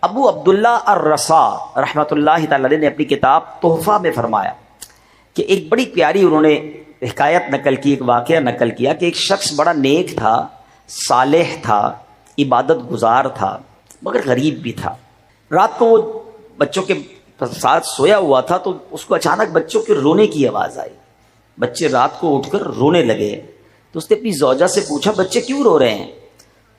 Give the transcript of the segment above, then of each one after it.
ابو عبداللہ الرسا رحمۃ اللہ تعالی علیہ نے اپنی کتاب تحفہ میں فرمایا کہ ایک بڑی پیاری انہوں نے حکایت نقل کی، ایک واقعہ نقل کیا کہ ایک شخص بڑا نیک تھا، صالح تھا، عبادت گزار تھا، مگر غریب بھی تھا۔ رات کو وہ بچوں کے ساتھ سویا ہوا تھا تو اس کو اچانک بچوں کے رونے کی آواز آئی۔ بچے رات کو اٹھ کر رونے لگے تو اس نے اپنی زوجہ سے پوچھا بچے کیوں رو رہے ہیں؟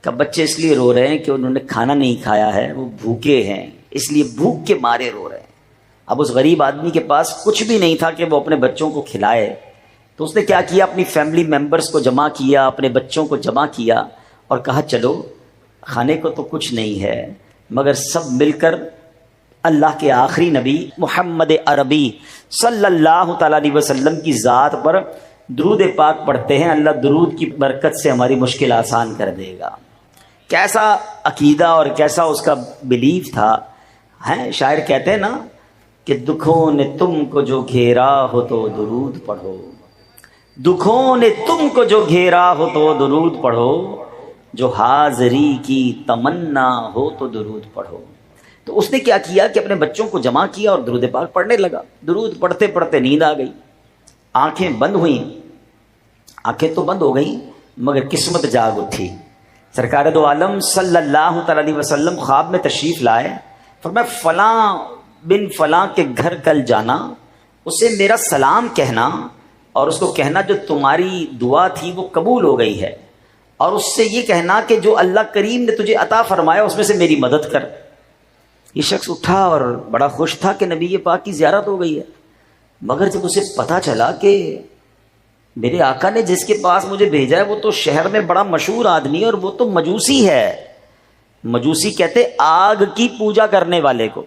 کہ بچے اس لیے رو رہے ہیں کہ انہوں نے کھانا نہیں کھایا ہے، وہ بھوکے ہیں، اس لیے بھوک کے مارے رو رہے ہیں۔ اب اس غریب آدمی کے پاس کچھ بھی نہیں تھا کہ وہ اپنے بچوں کو کھلائے، تو اس نے کیا کیا، اپنی فیملی ممبرز کو جمع کیا، اپنے بچوں کو جمع کیا اور کہا چلو کھانے کو تو کچھ نہیں ہے مگر سب مل کر اللہ کے آخری نبی محمد عربی صلی اللہ تعالیٰ علیہ وسلم کی ذات پر درود پاک پڑھتے ہیں، اللہ درود کی برکت سے ہماری مشکل آسان کر دے گا۔ کیسا عقیدہ اور کیسا اس کا بلیف تھا۔ ہیں شاعر کہتے ہیں نا کہ دکھوں نے تم کو جو گھیرا ہو تو درود پڑھو، دکھوں نے تم کو جو گھیرا ہو تو درود پڑھو، جو حاضری کی تمنا ہو تو درود پڑھو۔ تو اس نے کیا کیا کہ اپنے بچوں کو جمع کیا اور درود پاک پڑھنے لگا۔ درود پڑھتے پڑھتے نیند آ گئی، آنکھیں بند ہوئیں، آنکھیں تو بند ہو گئیں مگر قسمت جاگ اٹھی۔ سرکار دو عالم صلی اللہ تعالی علیہ وسلم خواب میں تشریف لائے، فرمایا فلاں بن فلاں کے گھر کل جانا، اسے میرا سلام کہنا اور اس کو کہنا جو تمہاری دعا تھی وہ قبول ہو گئی ہے، اور اس سے یہ کہنا کہ جو اللہ کریم نے تجھے عطا فرمایا اس میں سے میری مدد کر۔ یہ شخص اٹھا اور بڑا خوش تھا کہ نبی پاک کی زیارت ہو گئی ہے، مگر جب اسے پتہ چلا کہ میرے آقا نے جس کے پاس مجھے بھیجا ہے وہ تو شہر میں بڑا مشہور آدمی اور وہ تو مجوسی ہے۔ مجوسی کہتے آگ کی پوجا کرنے والے کو۔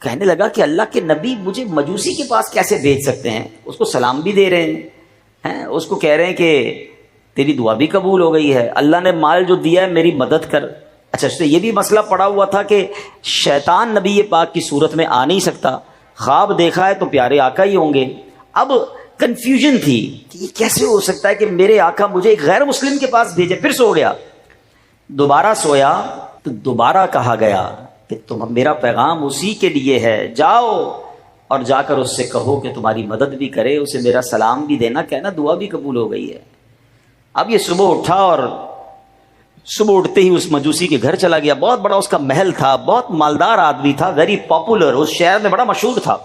کہنے لگا کہ اللہ کے نبی مجھے مجوسی کے پاس کیسے بھیج سکتے ہیں؟ اس کو سلام بھی دے رہے ہیں، اس کو کہہ رہے ہیں کہ تیری دعا بھی قبول ہو گئی ہے، اللہ نے مال جو دیا ہے میری مدد کر۔ اچھا اس سے یہ بھی مسئلہ پڑا ہوا تھا کہ شیطان نبی پاک کی صورت میں آ نہیں سکتا، خواب دیکھا ہے تو پیارے آقا ہی ہوں گے۔ اب کنفیوژن تھی کہ یہ کیسے ہو سکتا ہے کہ میرے آقا مجھے ایک غیر مسلم کے پاس بھیجے۔ پھر سو گیا، دوبارہ سویا تو دوبارہ کہا گیا کہ تم میرا پیغام اسی کے لیے ہے، جاؤ اور جا کر اس سے کہو کہ تمہاری مدد بھی کرے، اسے میرا سلام بھی دینا، کہنا دعا بھی قبول ہو گئی ہے۔ اب یہ صبح اٹھا اور صبح اٹھتے ہی اس مجوسی کے گھر چلا گیا۔ بہت بڑا اس کا محل تھا، بہت مالدار آدمی تھا، ویری پاپولر، اس شہر میں بڑا مشہور تھا۔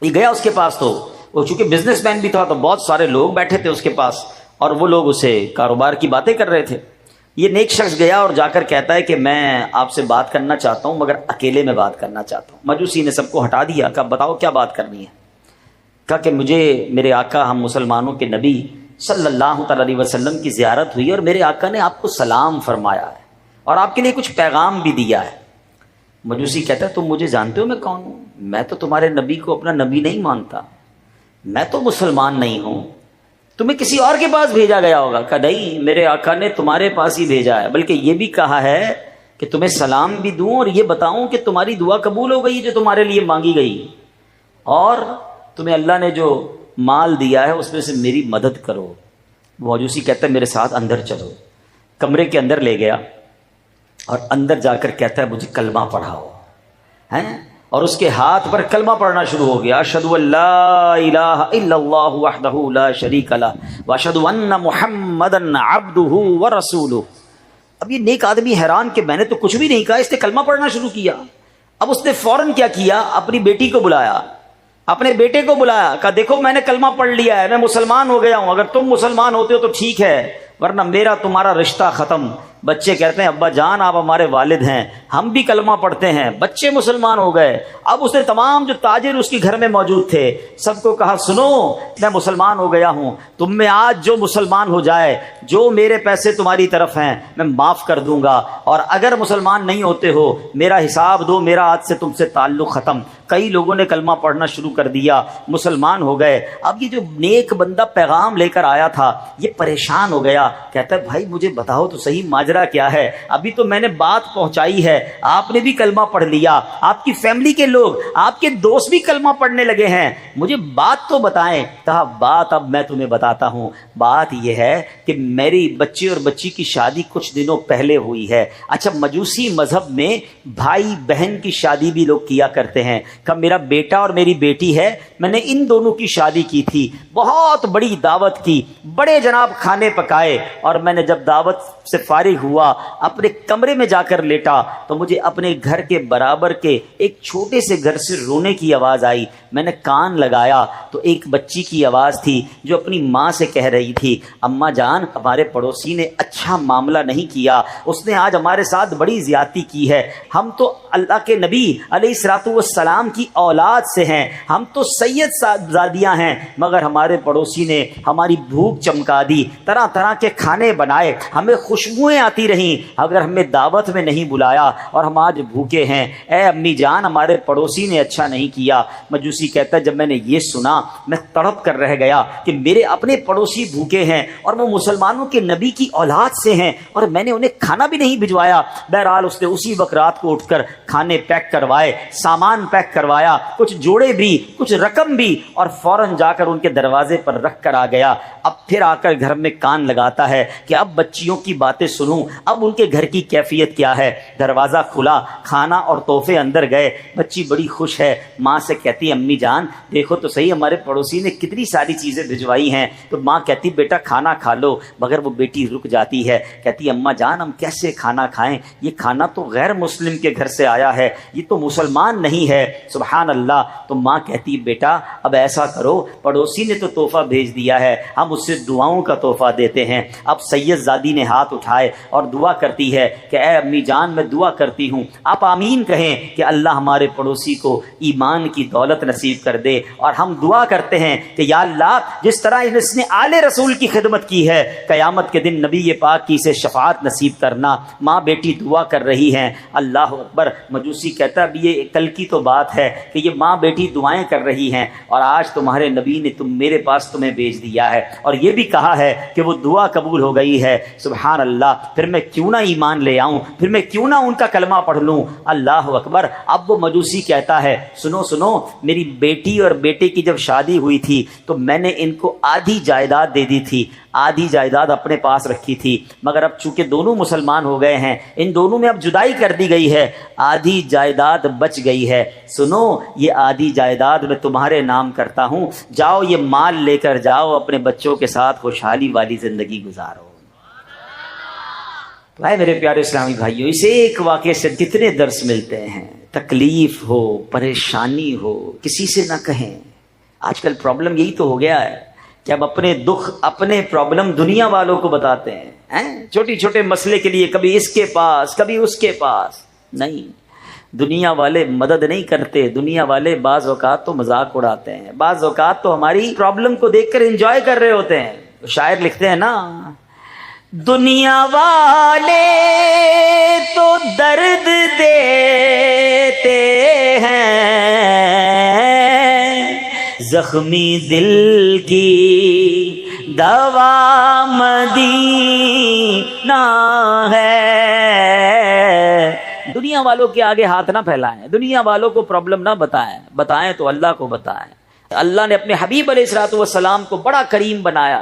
یہ گیا اس کے پاس تو وہ چونکہ بزنس مین بھی تھا تو بہت سارے لوگ بیٹھے تھے اس کے پاس اور وہ لوگ اسے کاروبار کی باتیں کر رہے تھے۔ یہ نیک شخص گیا اور جا کر کہتا ہے کہ میں آپ سے بات کرنا چاہتا ہوں مگر اکیلے میں بات کرنا چاہتا ہوں۔ مجوسی نے سب کو ہٹا دیا، کہا بتاؤ کیا بات کرنی ہے؟ کہا کہ مجھے میرے آقا ہم مسلمانوں کے نبی صلی اللہ تعالی علیہ وسلم کی زیارت ہوئی اور میرے آقا نے آپ کو سلام فرمایا ہے اور آپ کے لیے کچھ پیغام بھی دیا ہے۔ مجوسی کہتا ہے تم مجھے جانتے ہو میں کون ہوں؟ میں تو تمہارے نبی کو اپنا نبی نہیں مانتا، میں تو مسلمان نہیں ہوں، تمہیں کسی اور کے پاس بھیجا گیا ہوگا۔ کہا نہیں، میرے آقا نے تمہارے پاس ہی بھیجا ہے، بلکہ یہ بھی کہا ہے کہ تمہیں سلام بھی دوں اور یہ بتاؤں کہ تمہاری دعا قبول ہو گئی جو تمہارے لیے مانگی گئی، اور تمہیں اللہ نے جو مال دیا ہے اس میں سے میری مدد کرو۔ موجوسی کہتا ہے میرے ساتھ اندر چلو۔ کمرے کے اندر لے گیا اور اندر جا کر کہتا ہے مجھے کلمہ پڑھاؤ، ہیں؟ اور اس کے ہاتھ پر کلمہ پڑھنا شروع ہو گیا، اشہد ان لا الہ الا اللہ وحدہ لا شریک لہ واشہد ان محمدا عبدہ ورسولہ۔ اب یہ نیک آدمی حیران کہ میں نے تو کچھ بھی نہیں کہا، اس نے کلمہ پڑھنا شروع کیا۔ اب اس نے فوراً کیا کیا، اپنی بیٹی کو بلایا، اپنے بیٹے کو بلایا، کہا دیکھو میں نے کلمہ پڑھ لیا ہے، میں مسلمان ہو گیا ہوں، اگر تم مسلمان ہوتے ہو تو ٹھیک ہے ورنہ میرا تمہارا رشتہ ختم۔ بچے کہتے ہیں ابا جان آپ ہمارے والد ہیں، ہم بھی کلمہ پڑھتے ہیں، بچے مسلمان ہو گئے۔ اب اس نے تمام جو تاجر اس کے گھر میں موجود تھے سب کو کہا سنو میں مسلمان ہو گیا ہوں، تم میں آج جو مسلمان ہو جائے جو میرے پیسے تمہاری طرف ہیں میں معاف کر دوں گا، اور اگر مسلمان نہیں ہوتے ہو میرا حساب دو، میرا آج سے تم سے تعلق ختم۔ کئی لوگوں نے کلمہ پڑھنا شروع کر دیا، مسلمان ہو گئے۔ اب یہ جو نیک بندہ پیغام لے کر آیا تھا یہ پریشان ہو گیا، کہتا ہے بھائی مجھے بتاؤ تو صحیح ماجرا ماجرا کیا ہے؟ ابھی تو میں نے بات پہنچائی ہے، آپ نے بھی کلمہ پڑھ لیا، آپ کی فیملی کے لوگ، آپ کے دوست بھی کلمہ پڑھنے لگے ہیں، مجھے بات تو بتائیں۔ کہا بات اب میں تمہیں بتاتا ہوں، بات یہ ہے کہ میری بچے اور بچی کی شادی کچھ دنوں پہلے ہوئی ہے۔ اچھا، مجوسی مذہب میں بھائی بہن کی شادی بھی لوگ کیا کرتے ہیں۔ کہ میرا بیٹا اور میری بیٹی ہے، میں نے ان دونوں کی شادی کی تھی، بہت بڑی دعوت کی، بڑے جناب کھانے پکائے، اور میں نے جب دعوت سے فارغ ہوا اپنے کمرے میں جا کر لیٹا تو مجھے اپنے گھر کے برابر کے ایک چھوٹے سے گھر سے رونے کی آواز آئی۔ میں نے کان لگایا تو ایک بچی کی آواز تھی جو اپنی ماں سے کہہ رہی تھی، اماں جان ہمارے پڑوسی نے اچھا معاملہ نہیں کیا، اس نے آج ہمارے ساتھ بڑی زیادتی کی ہے، ہم تو اللہ کے نبی علیہ الصلوۃ والسلام کی اولاد سے ہیں، ہم تو سید صاحبزادیاں ہیں، مگر ہمارے پڑوسی نے ہماری بھوک چمکا دی، طرح طرح کے کھانے بنائے، ہمیں خوشبوئیں آتی رہیں، اگر ہمیں دعوت میں نہیں بلایا اور ہم آج بھوکے ہیں، اے امی جان ہمارے پڑوسی نے اچھا نہیں کیا۔ مجوسی کہتا ہے جب میں نے یہ سنا میں تڑپ کر رہ گیا کہ میرے اپنے پڑوسی بھوکے ہیں اور وہ مسلمانوں کے نبی کی اولاد سے ہیں اور میں نے انہیں کھانا بھی نہیں بھجوایا۔ بہرحال اس نے اسی وقت رات کو اٹھ کر کھانے پیک کروائے، سامان پیک کروایا، کچھ جوڑے بھی کچھ رقم بھی، اور فوراً جا کر ان کے دروازے پر رکھ کر آ گیا۔ اب پھر آ کر گھر میں کان لگاتا ہے کہ اب بچیوں کی باتیں سنوں، اب ان کے گھر کی کیفیت کیا ہے۔ دروازہ کھلا، کھانا اور تحفے اندر گئے، بچی بڑی خوش ہے، ماں سے کہتی ہے امی جان دیکھو تو صحیح ہمارے پڑوسی نے کتنی ساری چیزیں بھجوائی ہیں۔ تو ماں کہتی بیٹا کھانا کھا لو، مگر وہ بیٹی رک جاتی ہے، کہتی اماں جان ہم کیسے کھانا کھائیں، یہ کھانا تو غیر مسلم کے گھر سے آیا ہے، یہ تو مسلمان نہیں ہے۔ سبحان اللہ۔ تو ماں کہتی بیٹا اب ایسا کرو، پڑوسی نے تو تحفہ بھیج دیا ہے، ہم اس سے دعاؤں کا تحفہ دیتے ہیں۔ اب سید زادی نے ہاتھ اٹھائے اور دعا کرتی ہے کہ اے امی جان میں دعا کرتی ہوں آپ آمین کہیں کہ اللہ ہمارے پڑوسی کو ایمان کی دولت نصیب کر دے، اور ہم دعا کرتے ہیں کہ یا اللہ جس طرح اس نے آل رسول کی خدمت کی ہے قیامت کے دن نبی پاک کی اسے شفاعت نصیب کرنا۔ ماں بیٹی دعا کر رہی ہیں۔ اللہ اکبر۔ مجوسی کہتا اب یہ کل کی تو بات ہے کہ یہ ماں بیٹی دعائیں کر رہی ہیں اور آج تمہارے نبی نے میرے پاس تمہیں بھیج دیا ہے اور یہ بھی کہا ہے کہ وہ دعا قبول ہو گئی ہے۔ سبحان اللہ۔ پھر میں کیوں نہ ایمان لے آؤں، پھر میں کیوں نہ ان کا کلمہ پڑھ لوں۔ اللہ اکبر۔ اب وہ مجوسی کہتا ہے سنو سنو، میری بیٹی اور بیٹے کی جب شادی ہوئی تھی تو میں نے ان کو آدھی جائیداد دے دی تھی، آدھی جائیداد اپنے پاس رکھی تھی، مگر اب چونکہ دونوں مسلمان ہو گئے ہیں ان دونوں میں اب جدائی کر دی گئی ہے، آدھی جائیداد بچ گئی ہے، سنو یہ آدھی جائیداد میں تمہارے نام کرتا ہوں، جاؤ یہ مال لے کر جاؤ اپنے بچوں کے ساتھ خوشحالی والی زندگی گزارو۔ تو اے میرے پیارے اسلامی بھائیوں، اس ایک واقعے سے کتنے درس ملتے ہیں۔ تکلیف ہو، پریشانی ہو، کسی سے نہ کہیں۔ آج کل پرابلم یہی تو ہو گیا ہے کہ اب اپنے دکھ اپنے پرابلم دنیا والوں کو بتاتے ہیں، چھوٹی چھوٹے مسئلے کے لیے کبھی اس کے پاس کبھی اس کے پاس۔ نہیں، دنیا والے مدد نہیں کرتے، دنیا والے بعض اوقات تو مذاق اڑاتے ہیں، بعض اوقات تو ہماری پرابلم کو دیکھ کر انجوائے کر رہے ہوتے ہیں۔ شاعر لکھتے ہیں نا، دنیا والے تو درد دیتے ہیں، زخمی دل کی دوا مدینہ ہے۔ دنیا والوں کے آگے ہاتھ نہ پھیلائیں، دنیا والوں کو پرابلم نہ بتائیں، بتائیں تو اللہ کو بتائیں۔ اللہ نے اپنے حبیب علیہ الصلوۃ والسلام کو بڑا کریم بنایا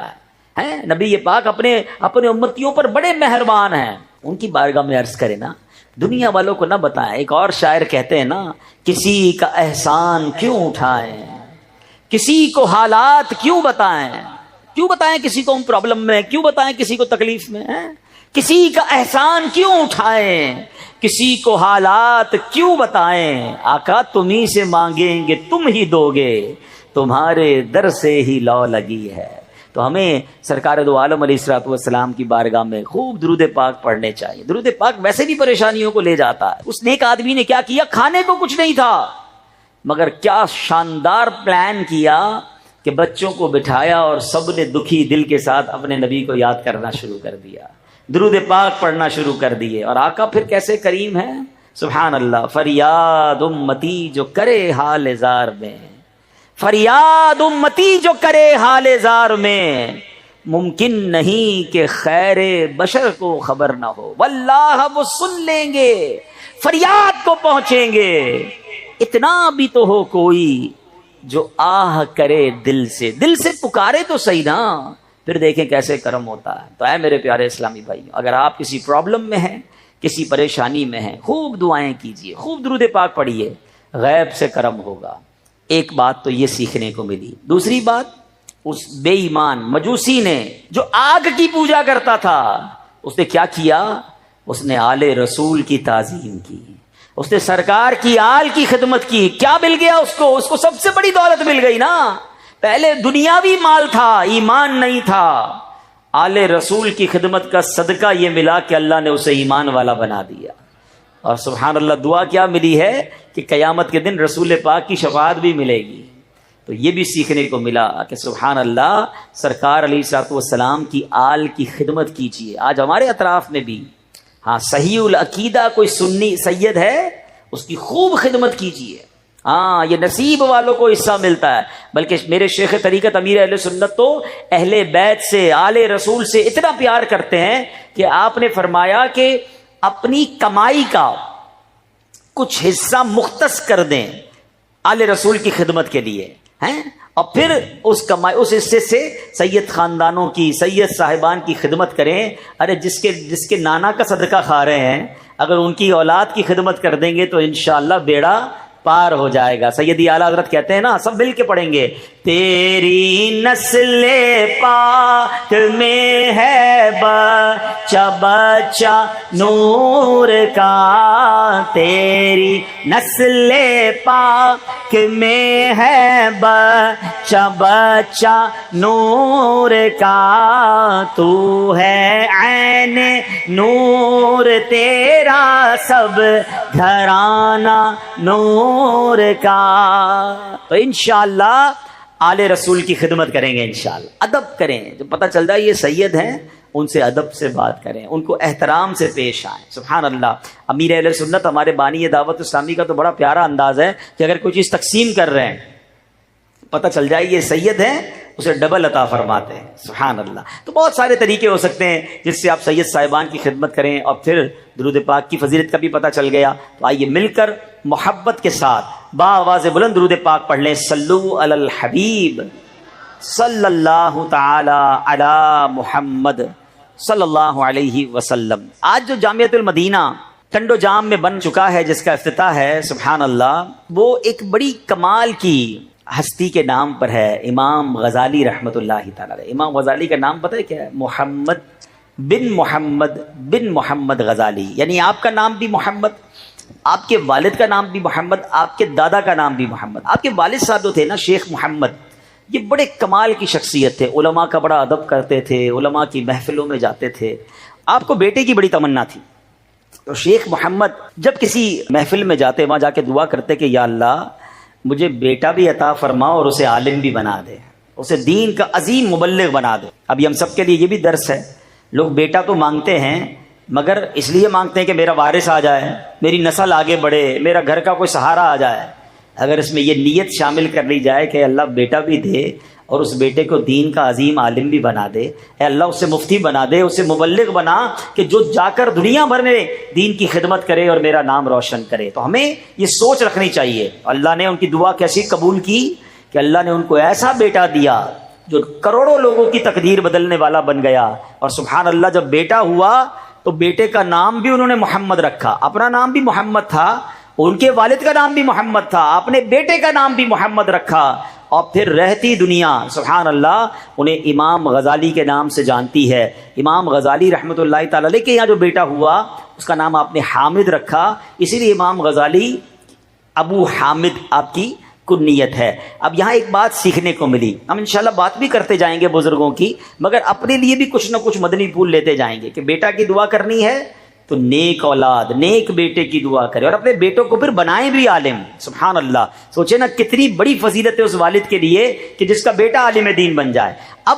ہے، نبی پاک اپنے امتیوں پر بڑے مہربان ہیں، ان کی بارگاہ میں عرض کرے نا، دنیا والوں کو نہ بتائیں۔ ایک اور شاعر کہتے ہیں نا، کسی کا احسان کیوں اٹھائیں، کسی کو حالات کیوں بتائیں، کیوں بتائیں کسی کو ہم پرابلم میں، کیوں بتائیں کسی کو تکلیف میں، کسی کا احسان کیوں اٹھائیں، کسی کو حالات کیوں بتائیں، آقا تمہیں سے مانگیں گے تم ہی دو گے، تمہارے در سے ہی لو لگی ہے۔ تو ہمیں سرکار دو عالم علیہ الصلوۃ والسلام کی بارگاہ میں خوب درود پاک پڑھنے چاہیے۔ درود پاک ویسے بھی پریشانیوں کو لے جاتا ہے۔ اس نیک آدمی نے کیا کیا، کھانے کو کچھ نہیں تھا مگر کیا شاندار پلان کیا کہ بچوں کو بٹھایا اور سب نے دکھی دل کے ساتھ اپنے نبی کو یاد کرنا شروع کر دیا، درود پاک پڑھنا شروع کر دیے۔ اور آقا پھر کیسے کریم ہے، سبحان اللہ۔ فریاد امتی جو کرے حال زار میں، فریاد امتی جو کرے حال زار میں، ممکن نہیں کہ خیر بشر کو خبر نہ ہو، واللہ وہ سن لیں گے، فریاد کو پہنچیں گے، اتنا بھی تو ہو کوئی جو آہ کرے دل سے پکارے تو صحیح نا، پھر دیکھیں کیسے کرم ہوتا ہے۔ تو اے میرے پیارے اسلامی بھائی، اگر آپ کسی پرابلم میں ہیں، کسی پریشانی میں ہیں، خوب دعائیں کیجئے، خوب درود پاک پڑھیے، غیب سے کرم ہوگا۔ ایک بات تو یہ سیکھنے کو ملی۔ دوسری بات، اس بے ایمان مجوسی نے جو آگ کی پوجا کرتا تھا، اس نے کیا کیا؟ اس نے آل رسول کی تعظیم کی، اس نے سرکار کی آل کی خدمت کی۔ کیا مل گیا اس کو سب سے بڑی دولت مل گئی نا۔ پہلے دنیاوی مال تھا، ایمان نہیں تھا۔ آل رسول کی خدمت کا صدقہ یہ ملا کہ اللہ نے اسے ایمان والا بنا دیا۔ اور سبحان اللہ، دعا کیا ملی ہے کہ قیامت کے دن رسول پاک کی شفاعت بھی ملے گی۔ تو یہ بھی سیکھنے کو ملا کہ سبحان اللہ، سرکار علیہ الصلوۃ والسلام کی آل کی خدمت کیجیے۔ آج ہمارے اطراف میں بھی صحیح العقیدہ کوئی سنی سید ہے، اس کی خوب خدمت کیجیے۔ یہ نصیب والوں کو حصہ ملتا ہے۔ بلکہ میرے شیخ طریقت امیر اہل سنت تو اہل بیت سے، آل رسول سے اتنا پیار کرتے ہیں کہ آپ نے فرمایا کہ اپنی کمائی کا کچھ حصہ مختص کر دیں آل رسول کی خدمت کے لیے، ہیں، اور پھر اس حصے سے سید خاندانوں کی، سید صاحبان کی خدمت کریں۔ ارے جس کے نانا کا صدقہ کھا رہے ہیں، اگر ان کی اولاد کی خدمت کر دیں گے تو انشاءاللہ بیڑا پار ہو جائے گا۔ سیدی اعلیٰ حضرت کہتے ہیں نا، سب مل کے پڑھیں گے، تیری نسل پاک میں ہے بچہ بچہ نور کا، تیری نسل پاک میں ہے بچہ بچہ نور کا، تو ہے عین نور تیرا سب گھرانہ نور کا۔ تو انشاءاللہ آل رسول کی خدمت کریں گے، انشاءاللہ ادب کریں۔ جو پتہ چل جائے یہ سید ہیں، ان سے ادب سے بات کریں، ان کو احترام سے پیش آئیں۔ سبحان اللہ، امیر اہل سنت ہمارے بانی دعوت اسلامی کا تو بڑا پیارا انداز ہے کہ اگر کوئی چیز تقسیم کر رہے ہیں، پتہ چل جائے یہ سید ہیں، اسے ڈبل عطا فرماتے ہیں۔ سبحان اللہ۔ تو بہت سارے طریقے ہو سکتے ہیں جس سے آپ سید صاحبان کی خدمت کریں، اور پھر درود پاک کی فضیلت کا بھی پتہ چل گیا۔ تو آئیے مل کر محبت کے ساتھ با آواز بلند درود پاک پڑھ لیں۔ صلو علی الحبیب صلی اللہ تعالی علی محمد صلی اللہ علیہ وسلم۔ آج جو جامعۃ المدینہ ٹنڈو جام میں بن چکا ہے، جس کا افتتاح ہے، سبحان اللہ، وہ ایک بڑی کمال کی ہستی کے نام پر ہے، امام غزالی رحمۃ اللہ تعالی علیہ۔ امام غزالی کا نام پتہ ہے کیا ہے؟ محمد بن محمد غزالی، یعنی آپ کا نام بھی محمد، آپ کے والد کا نام بھی محمد، آپ کے دادا کا نام بھی محمد۔ آپ کے والد صاحب جو تھے نا، شیخ محمد، یہ بڑے کمال کی شخصیت تھے، علماء کا بڑا ادب کرتے تھے، علماء کی محفلوں میں جاتے تھے۔ آپ کو بیٹے کی بڑی تمنا تھی، تو شیخ محمد جب کسی محفل میں جاتے، وہاں جا کے دعا کرتے کہ یا اللہ مجھے بیٹا بھی عطا فرما اور اسے عالم بھی بنا دے، اسے دین کا عظیم مبلغ بنا دے۔ ابھی ہم سب کے لیے یہ بھی درس ہے، لوگ بیٹا تو مانگتے ہیں مگر اس لیے مانگتے ہیں کہ میرا وارث آ جائے، میری نسل آگے بڑھے، میرا گھر کا کوئی سہارا آ جائے۔ اگر اس میں یہ نیت شامل کر لی جائے کہ اللہ بیٹا بھی دے اور اس بیٹے کو دین کا عظیم عالم بھی بنا دے، اے اللہ اسے مفتی بنا دے، اسے مبلغ بنا کہ جو جا کر دنیا بھر میں دین کی خدمت کرے اور میرا نام روشن کرے۔ تو ہمیں یہ سوچ رکھنی چاہیے۔ اللہ نے ان کی دعا کیسی قبول کی کہ اللہ نے ان کو ایسا بیٹا دیا جو کروڑوں لوگوں کی تقدیر بدلنے والا بن گیا۔ اور سبحان اللہ، جب بیٹا ہوا تو بیٹے کا نام بھی انہوں نے محمد رکھا، اپنا نام بھی محمد تھا، ان کے والد کا نام بھی محمد تھا، اپنے بیٹے کا نام بھی محمد رکھا۔ اور پھر رہتی دنیا سبحان اللہ انہیں امام غزالی کے نام سے جانتی ہے۔ امام غزالی رحمۃ اللہ تعالی علیہ کے یہاں جو بیٹا ہوا اس کا نام آپ نے حامد رکھا، اسی لیے امام غزالی ابو حامد آپ کی کنیت ہے۔ اب یہاں ایک بات سیکھنے کو ملی، ہم انشاءاللہ بات بھی کرتے جائیں گے بزرگوں کی، مگر اپنے لیے بھی کچھ نہ کچھ مدنی پھول لیتے جائیں گے کہ بیٹا کی دعا کرنی ہے تو نیک اولاد، نیک بیٹے کی دعا کرے، اور اپنے بیٹوں کو پھر بنائیں بھی عالم۔ سبحان اللہ، سوچے نا کتنی بڑی فضیلت ہے اس والد کے لیے کہ جس کا بیٹا عالم دین بن جائے۔ اب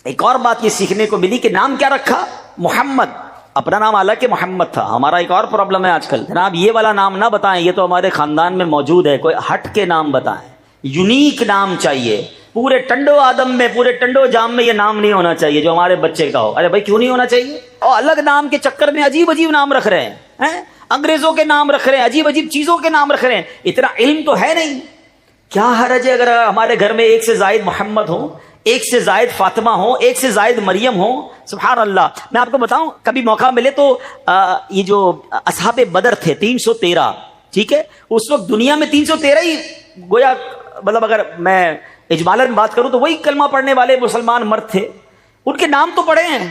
ایک اور بات یہ سیکھنے کو ملی کہ نام کیا رکھا؟ محمد۔ اپنا نام حالانکہ محمد تھا۔ ہمارا ایک اور پرابلم ہے آج کل، جناب یہ والا نام نہ بتائیں، یہ تو ہمارے خاندان میں موجود ہے، کوئی ہٹ کے نام بتائیں، یونیک نام چاہیے۔ پورے ٹنڈو آدم میں، پورے ٹنڈو جام میں یہ نام نہیں ہونا چاہیے جو ہمارے بچے کا ہو. ارے بھائی کیوں نہیں ہونا چاہیے؟ اور الگ نام کے چکر میں عجیب عجیب نام رکھ رہے ہیں، انگریزوں کے نام رکھ رہے ہیں، عجیب عجیب چیزوں کے نام رکھ رہے ہیں. اتنا علم تو ہے نہیں. کیا حرج ہے اگر ہمارے گھر میں ایک سے زائد محمد ہوں، ایک سے زائد فاطمہ ہوں، ایک سے زائد مریم ہوں؟ سبحان اللہ. میں آپ کو بتاؤں، کبھی موقع ملے تو یہ جو اصحاب بدر تھے 313، ٹھیک ہے، اس وقت دنیا میں 313 ہی گویا، مطلب اگر میں اجمالاً بات کروں تو وہی کلمہ پڑھنے والے مسلمان مرد تھے. ان کے نام تو پڑھے ہیں،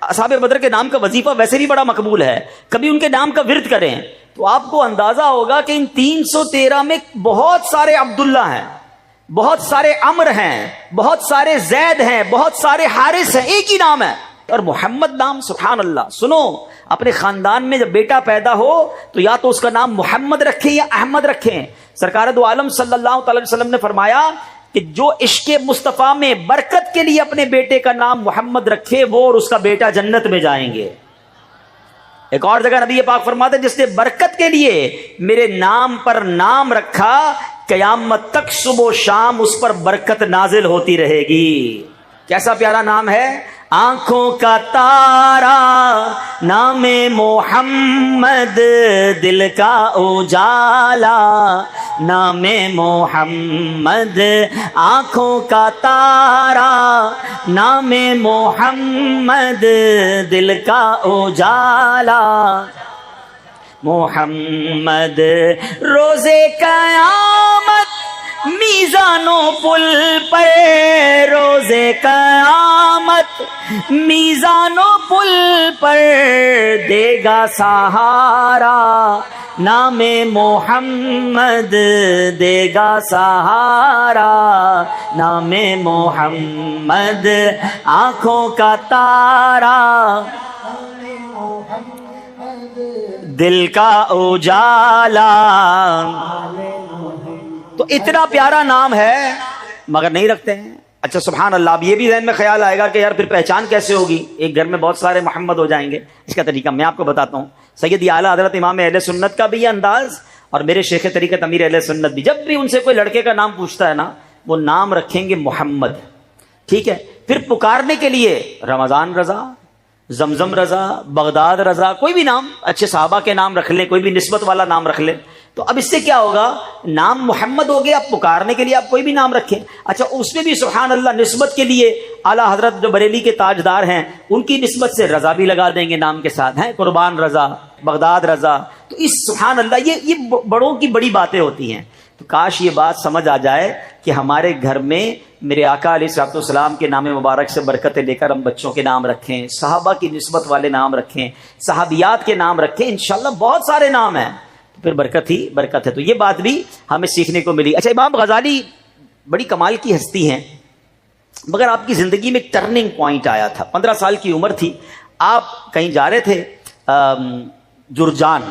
اصحاب بدر کے نام کا وظیفہ ویسے بھی بڑا مقبول ہے، کبھی ان کے نام کا ورد کریں تو آپ کو اندازہ ہوگا کہ ان 313 میں بہت سارے عبداللہ ہیں، بہت سارے عمر ہیں، بہت سارے زید ہیں، بہت سارے حارث ہیں، ایک ہی نام ہے. اور محمد نام، سبحان اللہ. سنو، اپنے خاندان میں جب بیٹا پیدا ہو تو یا تو اس کا نام محمد رکھیں یا احمد رکھیں. سرکار دو عالم صلی اللہ تعالی وسلم نے فرمایا کہ جو عشق مصطفیٰ میں برکت کے لیے اپنے بیٹے کا نام محمد رکھے وہ اور اس کا بیٹا جنت میں جائیں گے. ایک اور جگہ نبی پاک فرماتے ہیں جس نے برکت کے لیے میرے نام پر نام رکھا قیامت تک صبح و شام اس پر برکت نازل ہوتی رہے گی. کیسا پیارا نام ہے، آنکھوں کا تارا نام محمد، دل کا اجالا نام محمد، آنکھوں کا تارا نام محمد، دل کا اجالا محمد. روزے قیامت میزان و پل پر، روزے قیامت میزان و پل پر دے گا سہارا نام محمد، دے گا سہارا نام محمد. آنکھوں کا تارا دل کا اجالا. تو اتنا پیارا نام ہے مگر نہیں رکھتے ہیں. اچھا سبحان اللہ. اب یہ بھی ذہن میں خیال آئے گا کہ یار پھر پہچان کیسے ہوگی، ایک گھر میں بہت سارے محمد ہو جائیں گے. اس کا طریقہ میں آپ کو بتاتا ہوں. سیدی اعلیٰ حضرت امام اہل سنت کا بھی یہ انداز، اور میرے شیخ طریقت امیر اہل سنت بھی، جب بھی ان سے کوئی لڑکے کا نام پوچھتا ہے نا وہ نام رکھیں گے محمد، ٹھیک ہے. پھر پکارنے کے لیے رمضان رضا، زمزم رضا، بغداد رضا، کوئی بھی نام، اچھے صحابہ کے نام رکھ لیں، کوئی بھی نسبت والا نام رکھ لیں. تو اب اس سے کیا ہوگا، نام محمد ہو گیا، اب پکارنے کے لیے آپ کوئی بھی نام رکھیں. اچھا اس میں بھی سبحان اللہ نسبت کے لیے اعلیٰ حضرت جو بریلی کے تاجدار ہیں ان کی نسبت سے رضا بھی لگا دیں گے نام کے ساتھ، ہیں قربان رضا، بغداد رضا. تو اس سبحان اللہ یہ بڑوں کی بڑی باتیں ہوتی ہیں. تو کاش یہ بات سمجھ آ جائے کہ ہمارے گھر میں میرے آقا علیہ الصلوۃ والسلام کے نام مبارک سے برکتیں لے کر ہم بچوں کے نام رکھیں، صحابہ کی نسبت والے نام رکھیں، صحابیات کے نام رکھیں. انشاءاللہ بہت سارے نام ہیں، پھر برکت ہی برکت ہے. تو یہ بات بھی ہمیں سیکھنے کو ملی. اچھا امام غزالی بڑی کمال کی ہستی ہیں، مگر آپ کی زندگی میں ایک ٹرننگ پوائنٹ آیا تھا. 15 سال کی عمر تھی، آپ کہیں جا رہے تھے جرجان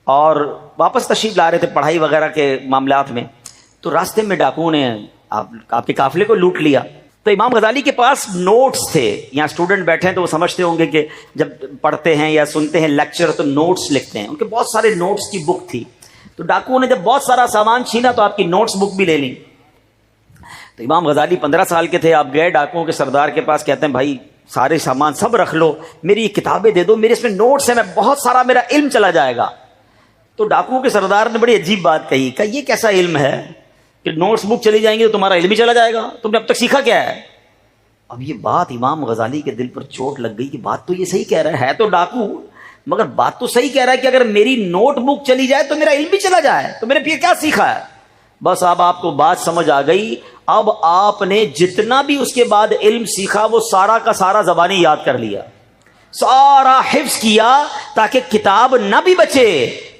اور واپس تشریف لا رہے تھے پڑھائی وغیرہ کے معاملات میں. تو راستے میں ڈاکوؤں نے آپ کے قافلے کو لوٹ لیا. تو امام غزالی کے پاس نوٹس تھے. یہاں اسٹوڈنٹ بیٹھے ہیں تو وہ سمجھتے ہوں گے کہ جب پڑھتے ہیں یا سنتے ہیں لیکچر تو نوٹس لکھتے ہیں. ان کے بہت سارے نوٹس کی بک تھی. تو ڈاکوؤں نے جب بہت سارا سامان چھینا تو آپ کی نوٹس بک بھی لے لی. تو امام غزالی 15 سال کے تھے، آپ گئے ڈاکوؤں کے سردار کے پاس، کہتے ہیں بھائی سارے سامان سب رکھ لو، میری یہ کتابیں دے دو، میرے اس میں نوٹس ہیں، میں بہت سارا میرا علم چلا جائے گا. تو ڈاکوؤں کے سردار نے بڑی عجیب بات کہی کہ یہ کیسا علم ہے کہ نوٹس بک چلی جائیں گی تو تمہارا علم ہی چلا جائے گا، تم نے اب تک سیکھا کیا ہے. اب یہ بات امام غزالی کے دل پر چوٹ لگ گئی کہ بات تو یہ صحیح کہہ رہا ہے تو ڈاکو، مگر بات تو صحیح کہہ رہا ہے کہ اگر میری نوٹ بک چلی جائے تو میرا علم بھی چلا جائے تو میں نے پھر کیا سیکھا ہے. بس اب آپ کو بات سمجھ آ گئی. اب آپ نے جتنا بھی اس کے بعد علم سیکھا وہ سارا کا سارا زبانی یاد کر لیا، سارا حفظ کیا تاکہ کتاب نہ بھی بچے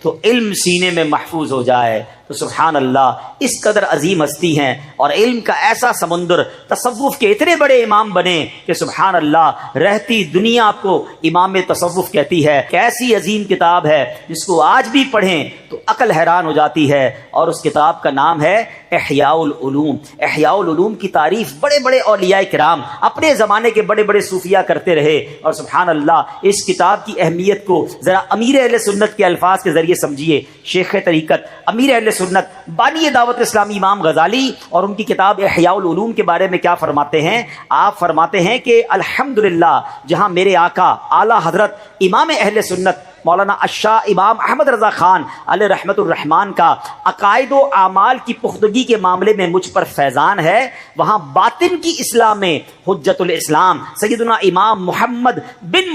تو علم سینے میں محفوظ ہو جائے. تو سبحان اللہ اس قدر عظیم ہستی ہیں اور علم کا ایسا سمندر، تصوف کے اتنے بڑے امام بنے کہ سبحان اللہ رہتی دنیا آپ کو امام تصوف کہتی ہے. ایسی عظیم کتاب ہے جس کو آج بھی پڑھیں تو عقل حیران ہو جاتی ہے، اور اس کتاب کا نام ہے احیاء العلوم. احیاء العلوم کی تعریف بڑے بڑے اولیاء کرام اپنے زمانے کے بڑے بڑے صوفیاء کرتے رہے. اور سبحان اللہ اس کتاب کی اہمیت کو ذرا امیر اہل سنت کے الفاظ کے ذریعے سمجھیے. شیخ طریقت امیر اہل سنت بانی دعوت اسلامی امام غزالی اور ان کی کتاب احیاء العلوم کے بارے میں کیا فرماتے ہیں؟ آپ فرماتے ہیں کہ الحمدللہ جہاں میرے آقا اعلیٰ حضرت امام اہل سنت مولانا الشاہ امام احمد رضا خان علیہ رحمت الرحمان کا عقائد و اعمال کی پختگی کے معاملے میں مجھ پر فیضان ہے، وہاں باطن کی اصلاح میں حجت الاسلام سیدنا امام محمد بن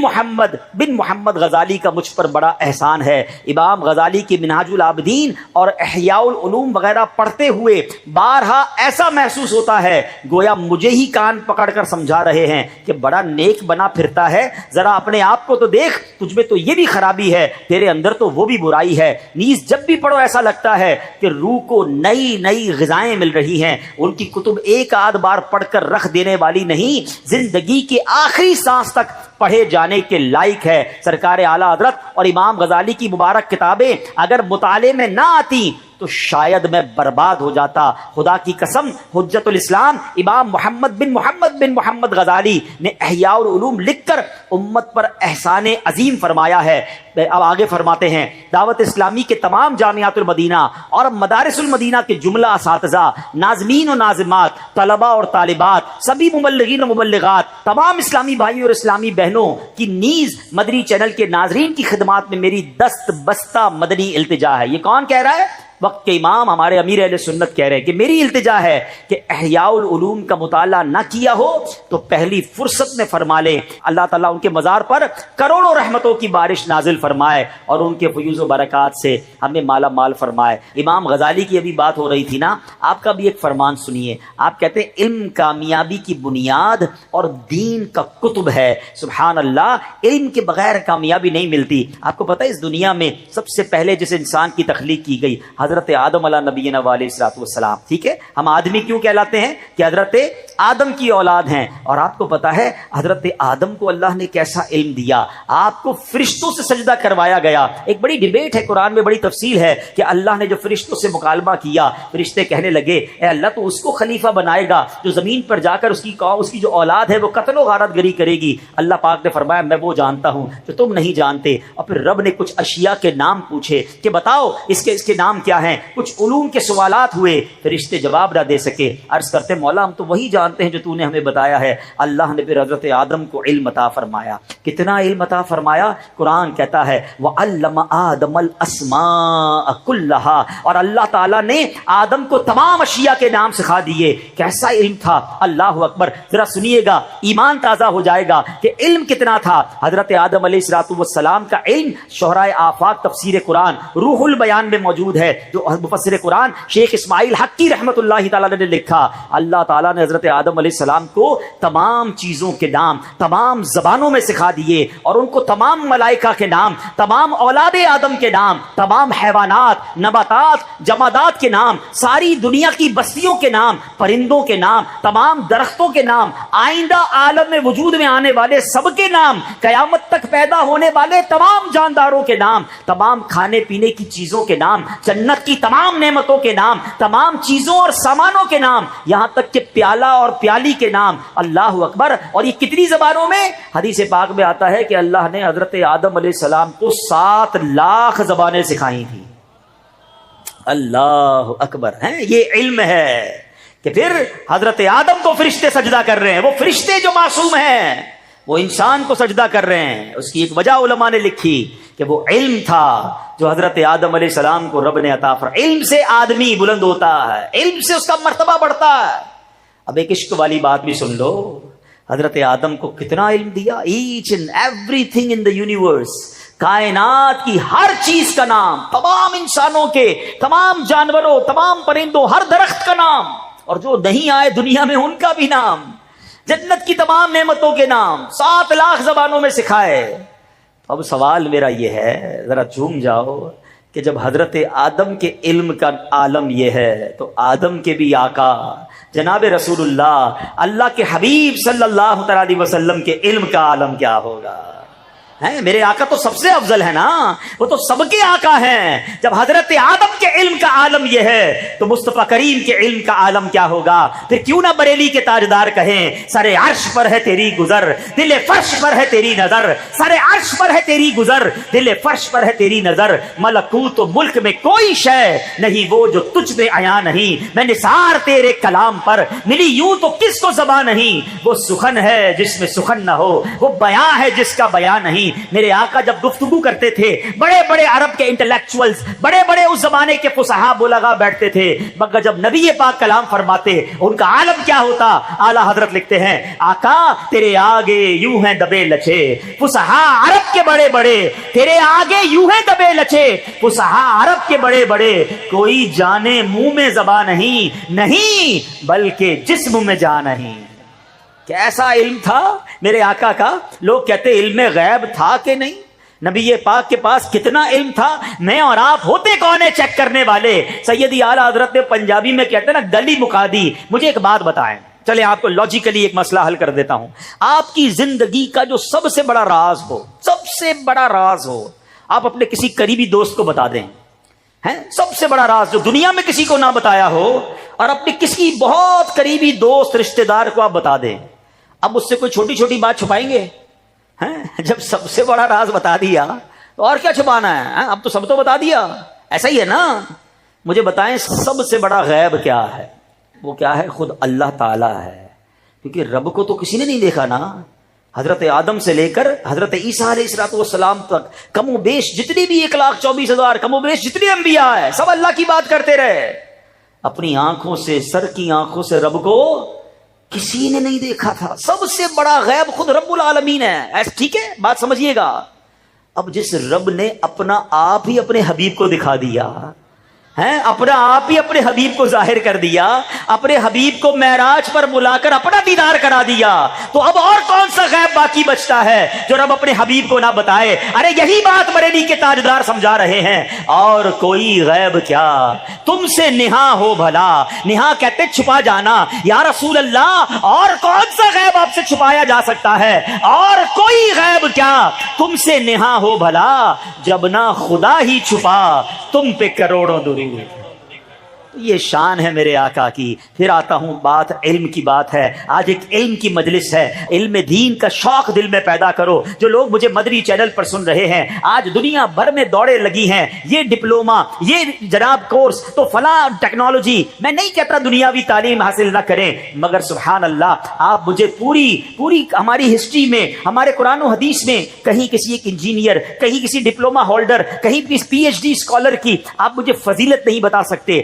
محمد غزالی کا مجھ پر بڑا احسان ہے۔ امام غزالی کی منہاج العابدین اور احیاء العلوم وغیرہ پڑھتے ہوئے بارہا ایسا محسوس ہوتا ہے گویا مجھے ہی کان پکڑ کر سمجھا رہے ہیں کہ بڑا نیک بنا پھرتا ہے، ذرا اپنے آپ کو تو دیکھ، تجھ میں تو یہ بھی خرابی ہے، تیرے اندر تو وہ بھی برائی ہے۔ نیز جب بھی پڑھو ایسا لگتا ہے کہ روح کو نئی نئی غذائیں مل رہی ہیں۔ ان کی کتب ایک آدھ بار پڑھ کر رکھ دینے والی نہیں، زندگی کے آخری سانس تک پڑھے جانے کے لائق ہے۔ سرکار اعلیٰ حضرت اور امام غزالی کی مبارک کتابیں اگر مطالعے میں نہ آتی تو شاید میں برباد ہو جاتا۔ خدا کی قسم حجت الاسلام امام بن محمد غزالی نے احیاء العلوم لکھ کر امت پر احسان عظیم فرمایا ہے۔ اب آگے فرماتے ہیں، دعوت اسلامی کے تمام جامعات المدینہ اور مدارس المدینہ کے جملہ اساتذہ، ناظمین و ناظمات، طلبہ اور طالبات، سبھی مبلغین و مبلغات، تمام اسلامی بھائیوں اور اسلامی بہنوں کی نیز مدنی چینل کے ناظرین کی خدمات میں میری دست بستہ مدنی التجا ہے۔ یہ کون کہہ رہا ہے؟ وقت کے امام ہمارے امیر اہل سنت کہہ رہے ہیں کہ میری التجا ہے کہ احیاء العلوم کا مطالعہ نہ کیا ہو تو پہلی فرصت میں فرما لے، اللہ تعالیٰ ان کے مزار پر کروڑوں رحمتوں کی بارش نازل فرمائے اور ان کے فیوز و برکات سے ہمیں مالا مال فرمائے۔ امام غزالی کی ابھی بات ہو رہی تھی نا، آپ کا بھی ایک فرمان سنیے۔ آپ کہتے ہیں علم کامیابی کی بنیاد اور دین کا کتب ہے۔ سبحان اللہ، علم کے بغیر کامیابی نہیں ملتی۔ آپ کو پتہ ہے اس دنیا میں سب سے پہلے جس انسان کی تخلیق کی گئی حضرت آدم علیہ نبینا علیہ الصلوۃ والسلام، ٹھیک ہے؟ ہم آدمی کیوں کہلاتے ہیں؟ کہ حضرت آدم کی اولاد ہیں۔ اور آپ کو پتا ہے حضرت آدم کو اللہ نے کیسا علم دیا، آپ کو فرشتوں سے سجدہ کروایا گیا۔ ایک بڑی ڈیبیٹ ہے، قرآن میں بڑی تفصیل ہے کہ اللہ نے جو فرشتوں سے مکالمہ کیا، فرشتے کہنے لگے اے اللہ تو اس کو خلیفہ بنائے گا جو زمین پر جا کر اس کی جو اولاد ہے وہ قتل و غارت گری کرے گی۔ اللہ پاک نے فرمایا میں وہ جانتا ہوں جو تم نہیں جانتے۔ اور پھر رب نے کچھ اشیاء کے نام پوچھے کہ بتاؤ اس کے نام کیا ہیں، کچھ علوم کے سوالات ہوئے، فرشتے جواب نہ دے سکے۔ عرض کرتے مولا ہم تو وہی جانتے ہیں جو تو نے ہمیں بتایا ہے۔ اللہ نے پھر حضرت آدم کو علم عطا فرمایا۔ کتنا علم عطا فرمایا؟ قرآن کہتا ہے وَعَلَّمَ آدَمَ الْأَسْمَاءَ كُلَّهَا، اور اللہ تعالیٰ نے آدم کو تمام اشیاء کے نام سکھا دیے۔ کیسا علم تھا؟ اللہ اکبر، ذرا سنیے گا، ایمان تازہ ہو جائے گا کہ علم کتنا تھا۔ حضرت آدم علیہ السلام کا علم شہرائے آفاق تفسیر قرآن روح البیان میں موجود ہے، جو مفسر قرآن شیخ اسماعیل حقی رحمت اللہ تعالیٰ نے لکھا۔ اللہ تعالیٰ نے حضرت آدم علیہ السلام کو تمام چیزوں کے نام تمام زبانوں میں سکھا دیے، اور ان کو تمام ملائکہ کے نام، تمام اولاد آدم کے نام، تمام حیوانات، نباتات، جمادات کے نام، ساری دنیا کی بستیوں کے نام، پرندوں کے نام، تمام درختوں کے نام، آئندہ عالم میں وجود میں آنے والے سب کے نام، قیامت تک پیدا ہونے والے تمام جانداروں کے نام، تمام کھانے پینے کی چیزوں کے نام، جنت کی تمام نعمتوں کے نام، تمام چیزوں اور سامانوں کے نام، یہاں تک کہ پیالہ اور پیالی کے نام۔ اللہ اکبر! اور یہ کتنی زبانوں میں؟ حدیث پاک میں آتا ہے کہ اللہ نے حضرت آدم علیہ السلام کو 7 لاکھ زبانیں سکھائی تھیں۔ اللہ اکبر! ہیں یہ علم ہے کہ پھر حضرت آدم کو فرشتے سجدہ کر رہے ہیں، وہ فرشتے جو معصوم ہیں وہ انسان کو سجدہ کر رہے ہیں۔ اس کی ایک وجہ علماء نے لکھی کہ وہ علم تھا جو حضرت آدم علیہ السلام کو رب نے عطا فرمایا۔ علم سے آدمی بلند ہوتا ہے، علم سے اس کا مرتبہ بڑھتا ہے۔ اب ایک عشق والی بات بھی سن لو، حضرت آدم کو کتنا علم دیا۔ Each and everything in the universe, کائنات کی ہر چیز کا نام، تمام انسانوں کے، تمام جانوروں، تمام پرندوں، ہر درخت کا نام، اور جو نہیں آئے دنیا میں ان کا بھی نام، جنت کی تمام نعمتوں کے نام 7 لاکھ زبانوں میں سکھائے۔ اب سوال میرا یہ ہے، ذرا جھوم جاؤ کہ جب حضرت آدم کے علم کا عالم یہ ہے تو آدم کے بھی آقا جناب رسول اللہ، اللہ کے حبیب صلی اللہ علیہ وسلم کے علم کا عالم کیا ہوگا؟ میرے آقا تو سب سے افضل ہے نا، وہ تو سب کے آقا ہیں۔ جب حضرت آدم کے علم کا عالم یہ ہے تو مصطفیٰ کریم کے علم کا عالم کیا ہوگا؟ پھر کیوں نہ بریلی کے تاجدار کہیں سر عرش پر ہے تیری گزر، دل فرش پر ہے تیری نظر، سر عرش پر ہے تیری گزر، دل فرش پر ہے تیری نظر، ملکوت و ملک میں کوئی شے نہیں وہ جو تجھ میں عیاں نہیں، میں نثار تیرے کلام پر ملی یوں تو کس کو زبان نہیں، وہ سخن ہے جس میں سخن نہ ہو، وہ بیاں ہے جس کا بیان نہیں۔ میرے آقا جب گفتگو کرتے تھے بڑے بڑے عرب کے انٹلیکچوئلز، بڑے بڑے اس زمانے کے فصحاء بلغاء بیٹھتے تھے، مگر جب نبی پاک کلام فرماتے ان کا عالم کیا ہوتا؟ اعلیٰ حضرت لکھتے ہیں آقا تیرے آگے یوں ہیں دبے لچے فصحاء عرب کے بڑے بڑے، تیرے آگے یوں ہیں دبے لچے فصحاء عرب کے بڑے بڑے، کوئی جانے منہ میں زبان نہیں بلکہ جسم میں جان نہیں۔ کیسا علم تھا میرے آقا کا؟ لوگ کہتے علم غیب تھا کہ نہیں، نبی پاک کے پاس کتنا علم تھا، میں اور آپ ہوتے کون ہیں چیک کرنے والے؟ سیدی اعلیٰ حضرت نے پنجابی میں کہتے ہیں نا گلی مکا دی۔ مجھے ایک بات بتائیں، چلے آپ کو لاجیکلی ایک مسئلہ حل کر دیتا ہوں۔ آپ کی زندگی کا جو سب سے بڑا راز ہو، سب سے بڑا راز ہو، آپ اپنے کسی قریبی دوست کو بتا دیں، سب سے بڑا راز جو دنیا میں کسی کو نہ بتایا ہو، اور اپنے کسی بہت قریبی دوست رشتہ دار کو آپ بتا دیں، اب اس سے کوئی چھوٹی چھوٹی بات چھپائیں گے؟ جب سب سے بڑا راز بتا دیا تو اور کیا چھپانا ہے؟ اب تو سب تو بتا دیا، ایسا ہی ہے نا؟ مجھے بتائیں سب سے بڑا غیب کیا ہے؟ وہ کیا ہے؟ خود اللہ تعالی ہے، کیونکہ رب کو تو کسی نے نہیں دیکھا نا۔ حضرت آدم سے لے کر حضرت عیسیٰ علیہ السلام تک کم و بیش جتنی بھی 1,24,000 کم و بیش جتنے انبیاء ہیں سب اللہ کی بات کرتے رہے، اپنی آنکھوں سے، سر کی آنکھوں سے رب کو کسی نے نہیں دیکھا تھا۔ سب سے بڑا غیب خود رب العالمین ہے، ایسا ٹھیک ہے؟ بات سمجھیے گا۔ اب جس رب نے اپنا آپ ہی اپنے حبیب کو دکھا دیا ہے، اپنا آپ ہی اپنے حبیب کو ظاہر کر دیا، اپنے حبیب کو معراج پر بلا کر اپنا دیدار کرا دیا، تو اب اور کون سا غیب باقی بچتا ہے جو رب اپنے حبیب کو نہ بتائے؟ ارے یہی بات بریلی کے تاجدار سمجھا رہے ہیں، اور کوئی غیب کیا تم سے نہا ہو بھلا، نہا کہتے چھپا جانا، یا رسول اللہ اور کون سا غیب آپ سے چھپایا جا سکتا ہے؟ اور کوئی غیب کیا تم سے نہا ہو بھلا، جب نہ خدا ہی چھپا تم پہ کروڑوں درود۔ یہ شان ہے میرے آقا کی۔ پھر آتا ہوں، بات علم کی بات ہے، آج ایک علم کی مجلس ہے، علم دین کا شوق دل میں پیدا کرو۔ جو لوگ مجھے مدری چینل پر سن رہے ہیں، آج دنیا بھر میں دوڑے لگی ہیں، یہ ڈپلوما، یہ جناب کورس، تو فلاں ٹیکنالوجی۔ میں نہیں کہتا دنیاوی تعلیم حاصل نہ کریں، مگر سبحان اللہ آپ مجھے پوری ہماری ہسٹری میں، ہمارے قرآن و حدیث میں کہیں کسی ایک انجینئر، کہیں کسی ڈپلوما ہولڈر، کہیں کسی PhD اسکالر کی آپ مجھے فضیلت نہیں بتا سکتے۔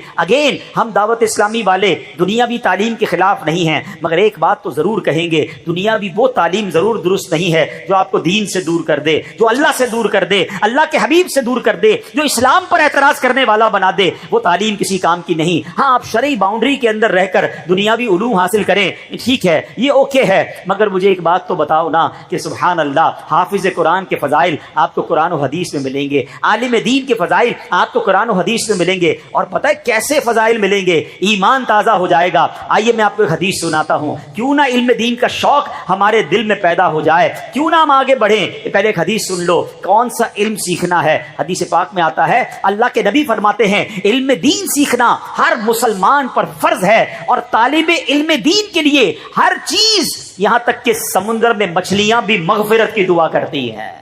ہم دعوت اسلامی والے دنیاوی تعلیم کے خلاف نہیں ہیں، مگر ایک بات تو ضرور کہیں گے، دنیاوی وہ تعلیم ضرور درست نہیں ہے جو آپ کو دین سے دور کر دے، جو اللہ سے دور کر دے، اللہ کے حبیب سے دور کر دے، جو اسلام پر اعتراض کرنے والا بنا دے، وہ تعلیم کسی کام کی نہیں۔ ہاں آپ شرعی باؤنڈری کے اندر رہ کر دنیاوی علوم حاصل کریں، ٹھیک ہے، یہ اوکے ہے، مگر مجھے ایک بات تو بتاؤ نا کہ سبحان اللہ حافظ قرآن کے فضائل آپ کو قرآن و حدیث میں ملیں گے، عالم دین کے فضائل آپ کو قرآن و حدیث میں ملیں گے، اور پتہ ہے کیسے فضائل ملیں گے؟ ایمان تازہ ہو جائے گا۔ آئیے میں آپ کو ایک حدیث سناتا ہوں، کیوں نہ علم دین کا شوق ہمارے دل میں پیدا ہو جائے، کیوں نہ ہم آگے بڑھیں۔ پہلے ایک حدیث سن لو، کون سا علم سیکھنا ہے؟ حدیث پاک میں آتا ہے، اللہ کے نبی فرماتے ہیں علم دین سیکھنا ہر مسلمان پر فرض ہے، اور طالب علم دین کے لیے ہر چیز، یہاں تک کہ سمندر میں مچھلیاں بھی مغفرت کی دعا کرتی ہیں،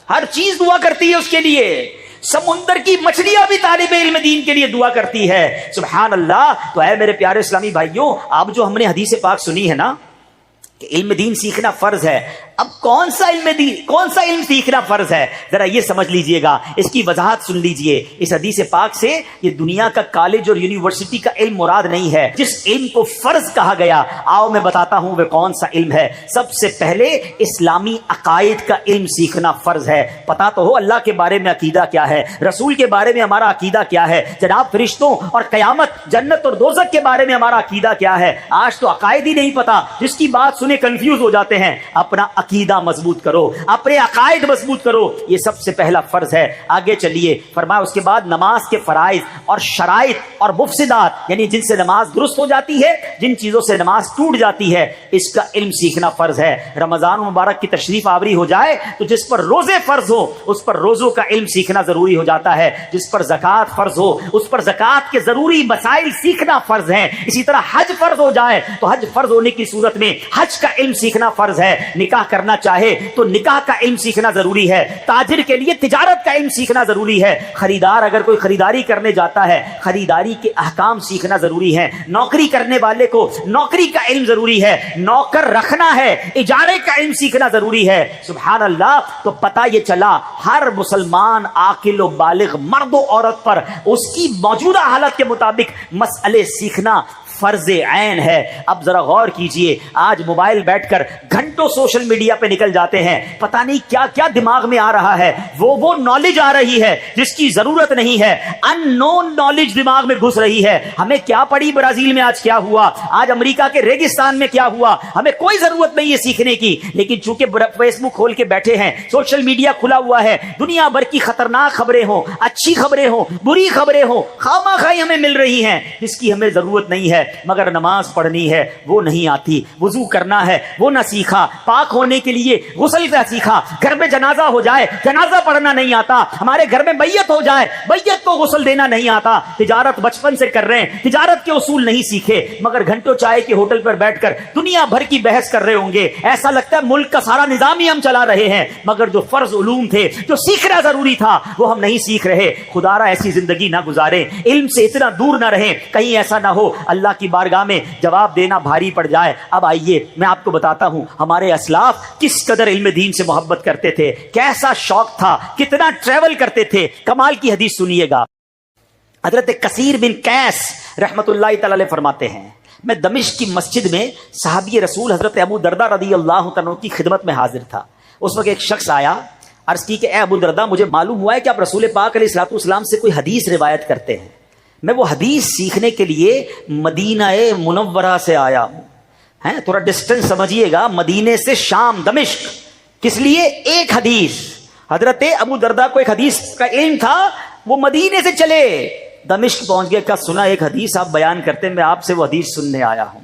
ہر چیز دعا کرتی ہے اس کے لیے، سمندر کی مچھلیاں بھی طالب علم دین کے لیے دعا کرتی ہے۔ سبحان اللہ۔ تو اے میرے پیارے اسلامی بھائیوں، اب جو ہم نے حدیث پاک سنی ہے نا کہ علم دین سیکھنا فرض ہے، اب کون سا علم سیکھنا فرض ہے، ذرا یہ سمجھ لیجئے گا، اس کی وضاحت سن لیجئے۔ اس حدیث پاک سے یہ دنیا کا کالج اور یونیورسٹی کا علم مراد نہیں ہے، جس علم کو فرض کہا گیا، آؤ میں بتاتا ہوں وہ کون سا علم ہے۔ سب سے پہلے اسلامی عقائد کا علم سیکھنا فرض ہے۔ پتا تو ہو اللہ کے بارے میں عقیدہ کیا ہے، رسول کے بارے میں ہمارا عقیدہ کیا ہے، جناب فرشتوں اور قیامت، جنت اور دوزخ کے بارے میں ہمارا عقیدہ کیا ہے۔ آج تو عقائد ہی نہیں پتا، جس کی بات سنے کنفیوز ہو جاتے ہیں۔ اپنا عقیدہ عقیدہ مضبوط کرو، اپنے عقائد مضبوط کرو، یہ سب سے پہلا فرض ہے۔ آگے چلیے، فرمایا اس کے بعد نماز کے فرائض اور شرائط اور مفسدات، یعنی جن سے نماز درست ہو جاتی ہے، جن چیزوں سے نماز ٹوٹ جاتی ہے، اس کا علم سیکھنا فرض ہے۔ رمضان مبارک کی تشریف آوری ہو جائے تو جس پر روزے فرض ہو اس پر روزوں کا علم سیکھنا ضروری ہو جاتا ہے، جس پر زکوٰۃ فرض ہو اس پر زکوٰۃ کے ضروری مسائل سیکھنا فرض ہے۔ اسی طرح حج فرض ہو جائے تو حج فرض ہونے کی صورت میں حج کا علم سیکھنا فرض ہے۔ نکاح کرنا چاہے تو نکاح کا علم سیکھنا ضروری ہے۔ تاجر کے لیے تجارت کا علم سیکھنا ضروری ہے۔ خریدار اگر کوئی خریداری کرنے جاتا ہے، خریداری کے احکام سیکھنا ضروری ہے۔ نوکری کرنے والے کو نوکری کا علم ضروری ہے، نوکر رکھنا ہے، اجارے کا علم سیکھنا ضروری ہے۔ سبحان اللہ۔ تو پتہ یہ چلا ہر مسلمان عاقل و بالغ مرد و عورت پر اس کی موجودہ حالت کے مطابق مسئلے سیکھنا فرض عین ہے۔ اب ذرا غور کیجئے، آج موبائل بیٹھ کر گھنٹوں سوشل میڈیا پہ نکل جاتے ہیں، پتہ نہیں کیا کیا دماغ میں آ رہا ہے، وہ نالج آ رہی ہے جس کی ضرورت نہیں ہے، ان نون نالج دماغ میں گھس رہی ہے۔ ہمیں کیا پڑی برازیل میں آج کیا ہوا، آج امریکہ کے ریگستان میں کیا ہوا، ہمیں کوئی ضرورت نہیں ہے سیکھنے کی، لیکن چونکہ فیس بک کھول کے بیٹھے ہیں، سوشل میڈیا کھلا ہوا ہے، دنیا بھر کی خطرناک خبریں ہوں، اچھی خبریں ہوں، بری خبریں ہوں، خواہ مخواہ ہمیں مل رہی ہیں، جس کی ہمیں ضرورت نہیں ہے۔ مگر نماز پڑھنی ہے وہ نہیں آتی، وضو کرنا ہے وہ نہ سیکھا، پاک ہونے کے لیے غسل کا سیکھا، گھر میں جنازہ ہو جائے جنازہ پڑھنا نہیں آتا، ہمارے گھر میں میت ہو جائے میت کو غسل دینا نہیں آتا، تجارت بچپن سے کر رہے ہیں، تجارت کے اصول نہیں سیکھے، مگر گھنٹوں چائے کے ہوٹل پر بیٹھ کر دنیا بھر کی بحث کر رہے ہوں گے، ایسا لگتا ہے ملک کا سارا نظام ہی ہم چلا رہے ہیں، مگر جو فرض علوم تھے، جو سیکھنا ضروری تھا، وہ ہم نہیں سیکھ رہے۔ خدارا ایسی زندگی نہ گزارے، علم سے اتنا دور نہ رہیں، کہیں ایسا نہ ہو اللہ کی بارگاہ میں جواب دینا بھاری پڑ جائے۔ اب آئیے میں آپ کو بتاتا ہوں ہمارے اسلاف کس قدر علم دین سے محبت کرتے تھے، کیسا شوق تھا، کتنا ٹریول کرتے تھے۔ کمال کی حدیث سنیے گا، حضرت کثیر بن قیس رحمت اللہ تعالی علیہ فرماتے ہیں، میں دمشق کی مسجد میں صحابی رسول حضرت ابو درداء رضی اللہ عنہ کی خدمت میں حاضر تھا۔ اس وقت ایک شخص آیا، عرض کی کہ اے ابو درداء، مجھے معلوم ہوا ہے کہ آپ رسول پاک علیہ الصلوۃ والسلام سے کوئی حدیث روایت کرتے ہیں، میں وہ حدیث سیکھنے کے لیے مدینہ منورہ سے آیا ہوں۔ تھوڑا ڈسٹنس سمجھیے گا، مدینے سے شام دمشق، کس لیے؟ ایک حدیث۔ حضرت ابو درداء کو ایک حدیث کا علم تھا، وہ مدینے سے چلے دمشق پہنچ گئے، کہا سنا ایک حدیث آپ بیان کرتے ہیں، میں آپ سے وہ حدیث سننے آیا ہوں۔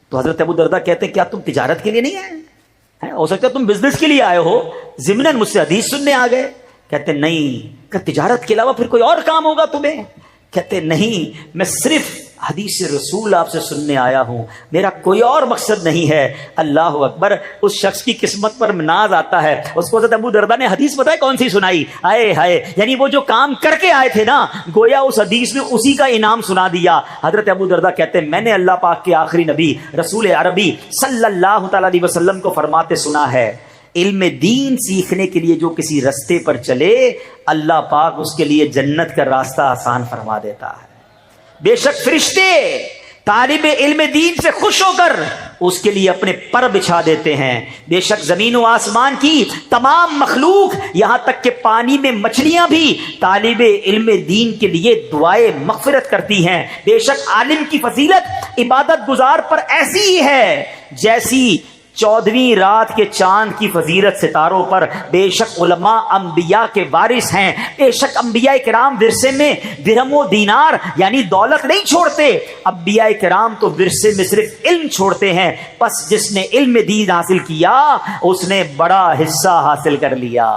تو حضرت ابو درداء کہتے ہیں کیا تم تجارت کے لیے نہیں آئے؟ ہو سکتا ہے تم بزنس کے لیے آئے ہو، ضمناً مجھ سے حدیث سننے آ گئے؟ کہتے نہیں۔ کہ تجارت کے علاوہ پھر کوئی اور کام ہوگا تمہیں؟ کہتے نہیں، میں صرف حدیث رسول آپ سے سننے آیا ہوں، میرا کوئی اور مقصد نہیں ہے۔ اللہ اکبر۔ اس شخص کی قسمت پر ناز آتا ہے، اس کو حضرت ابو درداء نے حدیث پتہ ہے کون سی سنائی؟ آئے ہائے، یعنی وہ جو کام کر کے آئے تھے نا، گویا اس حدیث میں اسی کا انعام سنا دیا۔ حضرت ابو درداء کہتے ہیں میں نے اللہ پاک کے آخری نبی رسول عربی صلی اللہ تعالی علیہ وسلم کو فرماتے سنا ہے، علم دین سیکھنے کے لیے جو کسی رستے پر چلے، اللہ پاک اس کے لیے جنت کا راستہ آسان فرما دیتا ہے۔ بے شک فرشتے طالب علم دین سے خوش ہو کر اس کے لیے اپنے پر بچھا دیتے ہیں۔ بے شک زمین و آسمان کی تمام مخلوق، یہاں تک کہ پانی میں مچھلیاں بھی طالب علم دین کے لیے دعائے مغفرت کرتی ہیں۔ بے شک عالم کی فضیلت عبادت گزار پر ایسی ہی ہے جیسی 14ویں رات کے چاند کی فضیلت ستاروں پر۔ بے شک علماء انبیاء کے وارث ہیں، بے شک انبیاء کرام ورثے میں درہم و دینار یعنی دولت نہیں چھوڑتے، انبیاء کرام تو ورثے میں صرف علم چھوڑتے ہیں۔ پس جس نے علم دین حاصل کیا اس نے بڑا حصہ حاصل کر لیا۔